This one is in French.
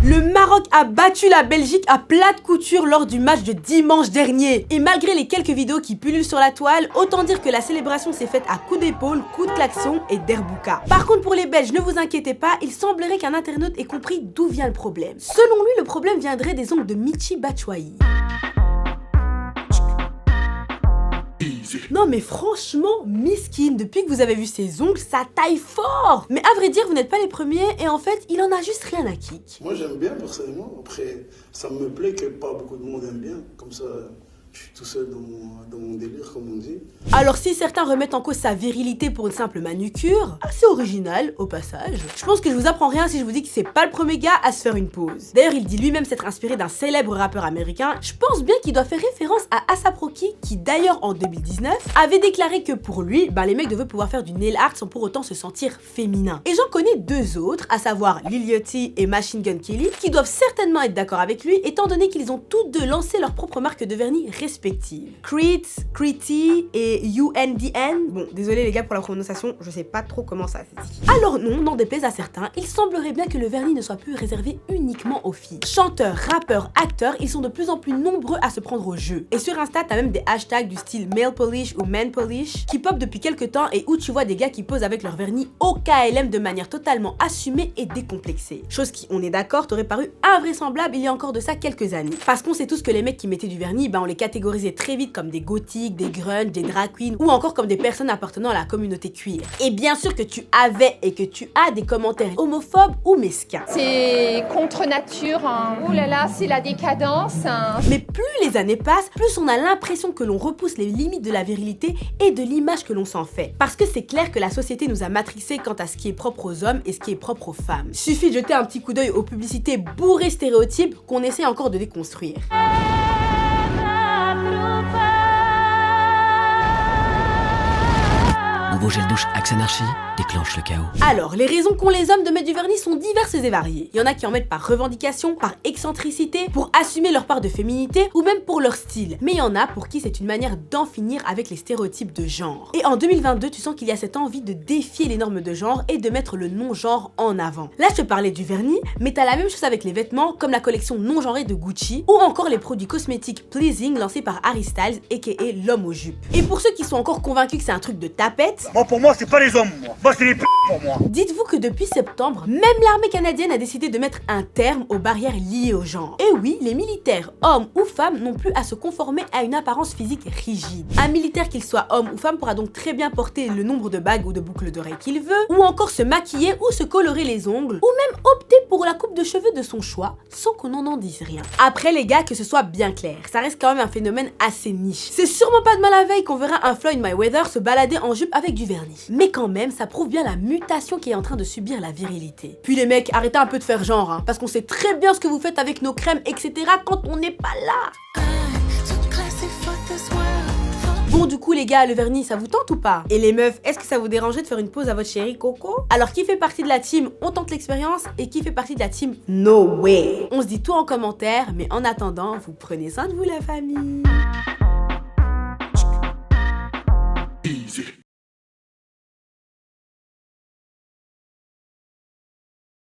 Le Maroc a battu la Belgique à plate couture lors du match de dimanche dernier. Et malgré les quelques vidéos qui pullulent sur la toile, autant dire que la célébration s'est faite à coups d'épaule, coups de klaxon et d'erbouka. Par contre pour les Belges, ne vous inquiétez pas, il semblerait qu'un internaute ait compris d'où vient le problème. Selon lui, le problème viendrait des ongles de Michy Batshuayi. Non mais franchement, miskin, depuis que vous avez vu ses ongles, ça taille fort. Mais à vrai dire, vous n'êtes pas les premiers et en fait, il en a juste rien à kick. Moi j'aime bien personnellement, après ça me plaît que pas beaucoup de monde aime bien, comme ça je suis tout seul dans mon délire comme on dit. Alors si certains remettent en cause sa virilité pour une simple manucure, assez original au passage, je pense que je vous apprends rien si je vous dis que c'est pas le premier gars à se faire une pause. D'ailleurs il dit lui-même s'être inspiré d'un célèbre rappeur américain, je pense bien qu'il doit faire référence à A$AP Rocky qui d'ailleurs en 2019 avait déclaré que pour lui, les mecs devaient pouvoir faire du nail art sans pour autant se sentir féminin. Et j'en connais deux autres, à savoir Lil Yachty et Machine Gun Kelly, qui doivent certainement être d'accord avec lui étant donné qu'ils ont toutes deux lancé leur propre marque de vernis respectives. Creeds, Creety et UNDN. Bon, désolé les gars pour la prononciation, je sais pas trop comment ça se dit. Alors non, n'en déplaise à certains, il semblerait bien que le vernis ne soit plus réservé uniquement aux filles. Chanteurs, rappeurs, acteurs, ils sont de plus en plus nombreux à se prendre au jeu. Et sur Insta, t'as même des hashtags du style male polish ou man polish qui pop depuis quelques temps et où tu vois des gars qui posent avec leur vernis au KLM de manière totalement assumée et décomplexée. Chose qui, on est d'accord, t'aurait paru invraisemblable il y a encore de ça quelques années. Parce qu'on sait tous que les mecs qui mettaient du vernis, on les catégorisait très vite comme des gothiques, des grunge, des drag queens ou encore comme des personnes appartenant à la communauté queer. Et bien sûr que tu avais et que tu as des commentaires homophobes ou mesquins. C'est contre nature, hein. Ouh là là, c'est la décadence. Hein. Mais plus les années passent, plus on a l'impression que l'on repousse les limites de la virilité et de l'image que l'on s'en fait. Parce que c'est clair que la société nous a matrixés quant à ce qui est propre aux hommes et ce qui est propre aux femmes. Suffit de jeter un petit coup d'œil aux publicités bourrées stéréotypes qu'on essaie encore de déconstruire. Nouveau gel douche Axe Anarchy déclenche le chaos. Alors, les raisons qu'ont les hommes de mettre du vernis sont diverses et variées. Il y en a qui en mettent par revendication, par excentricité, pour assumer leur part de féminité ou même pour leur style. Mais il y en a pour qui c'est une manière d'en finir avec les stéréotypes de genre. Et en 2022, tu sens qu'il y a cette envie de défier les normes de genre et de mettre le non-genre en avant. Là, je te parlais du vernis, mais t'as la même chose avec les vêtements, comme la collection non-genrée de Gucci ou encore les produits cosmétiques Pleasing lancés par Harry Styles, aka l'homme aux jupes. Et pour ceux qui sont encore convaincus que c'est un truc de tapette, moi, pour moi, c'est pas les hommes, moi. Moi, c'est les p*** pour moi. Dites-vous que depuis septembre, même l'armée canadienne a décidé de mettre un terme aux barrières liées au genre. Et oui, les militaires, hommes ou femmes, n'ont plus à se conformer à une apparence physique rigide. Un militaire, qu'il soit homme ou femme, pourra donc très bien porter le nombre de bagues ou de boucles d'oreilles qu'il veut, ou encore se maquiller ou se colorer les ongles, ou même opter pour la coupe de cheveux de son choix, sans qu'on en dise rien. Après les gars, que ce soit bien clair, ça reste quand même un phénomène assez niche. C'est sûrement pas demain la veille qu'on verra un Floyd Mayweather se balader en jupe avec du vernis. Mais quand même, ça prouve bien la mutation qui est en train de subir la virilité. Puis les mecs, arrêtez un peu de faire genre, hein, parce qu'on sait très bien ce que vous faites avec nos crèmes, etc. quand on n'est pas là. Bon du coup les gars, le vernis ça vous tente ou pas? Et les meufs, est-ce que ça vous dérangeait de faire une pause à votre chérie Coco? Alors qui fait partie de la team on tente l'expérience et qui fait partie de la team no way? On se dit tout en commentaire, mais en attendant, vous prenez soin de vous la famille.